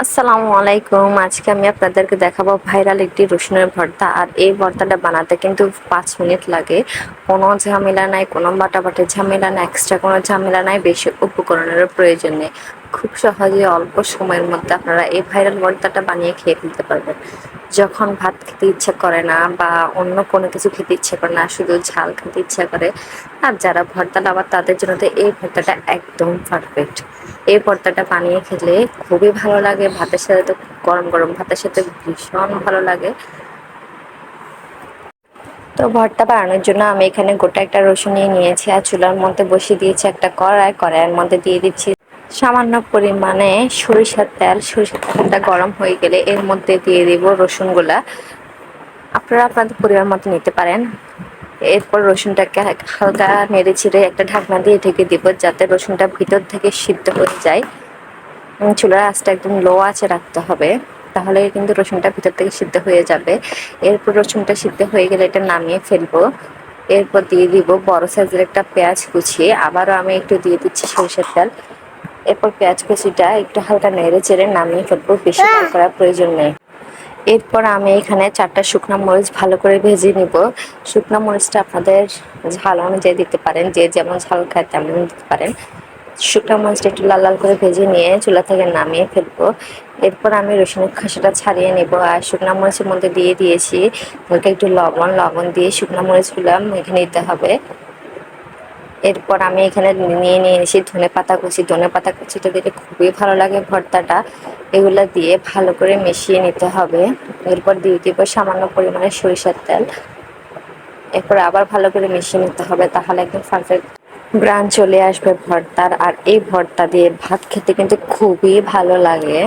আসসালামু আলাইকুম। আজকে আমি আপনাদেরকে দেখাবো ভাইরাল একটি রসুনের ভর্তা। আর এই ভর্তাটা বানাতে কিন্তু 5 মিনিট লাগে। কোনো ঝামেলা নাই, কোনো বাটাবাটির ঝামেলা নাই, এক্সট্রা কোনো ঝামেলা নাই, বেশি উপকরণেরও প্রয়োজন নেই। খুব সহজে অল্প সময়ের মধ্যে আপনারা এই ভাইরাল ভর্তাটা বানিয়ে খেয়ে ফেলতে পারবেন। যখন ভাত খেতে ইচ্ছা করে না বা অন্য কোনো কিছু খেতে ইচ্ছা করে না, শুধু ঝাল খেতে ইচ্ছা করে, আর যারা ভর্তা লাভার তাদের জন্য তো এই ভর্তাটা একদম পারফেক্ট। এই ভর্তাটা বানিয়ে খেলে খুবই ভালো লাগে, ভাতের সাথে তো গরম গরম ভাতের সাথে ভীষণ ভালো লাগে। তো ভর্তা বানানোর জন্য আমি এখানে গোটা একটা রসুন নিয়েছি আর চুলার মধ্যে বসিয়ে দিয়েছি একটা কড়াইয়ের মধ্যে দিয়ে দিচ্ছি সামান্য পরিমাণে সরিষার তেল। সরিষার তেলটা গরম হয়ে গেলে এর মধ্যে দিয়ে দিব রসুনগুলা। আপনারা আপনাদের পরিমাণ মতো নিতে পারেন। এরপর রসুনটাকে হালকা নেড়ে ছিঁড়ে একটা ঢাকনা দিয়ে ঢেকে দিব যাতে রসুনটা ভিতর থেকে সিদ্ধ হয়ে যায়। চুলার আঁচটা একদম লো আঁচে রাখতে হবে, তাহলে কিন্তু রসুনটা ভিতর থেকে সিদ্ধ হয়ে যাবে। এরপর রসুনটা সিদ্ধ হয়ে গেলে এটা নামিয়ে ফেলবো। এরপর দিয়ে দিব বড় সাইজের একটা পেঁয়াজ কুচিয়ে, আবারও আমি একটু দিয়ে দিচ্ছি সরিষার তেল। এরপর পেঁয়াজ কুচিটা একটু হালকা নেড়ে চেড়ে নামিয়ে ফেলবো, বেশি লাল করার প্রয়োজন নেই। এরপর আমি এখানে 4টা শুকনো মরিচ ভালো করে ভেজে নিব। শুকনো মরিচটা আপনাদের ঝাল অনুযায়ী দিতে পারেন, যে যেমন ঝাল খায় তেমন দিতে পারেন। শুকনো মরিচটা একটু লাল লাল করে ভেজে নিয়ে চুলা থেকে নামিয়ে ফেলবো। এরপর আমি রসুনের খোসাটা ছাড়িয়ে নেব আর শুকনো মরিচের মধ্যে দিয়ে দিয়েছি হালকা একটু লবণ দিয়ে শুকনো মরিচগুলো মেখে নিতে হবে। এরপর আমি এখানে নিয়েছি ধনে পাতা কুচিটা দিলে খুবই ভালো লাগে ভর্তাটা। এগুলো দিয়ে ভালো করে মিশিয়ে নিতে হবে। এরপর দিয়ে দিব সামান্য পরিমাণে সরিষার তেল। এরপর আবার ভালো করে মিশিয়ে নিতে হবে, তাহলে একদম পারফেক্ট গ্রান চলে আসবে ভর্তার। আর এই ভর্তা দিয়ে ভাত খেতে কিন্তু খুবই ভালো লাগে।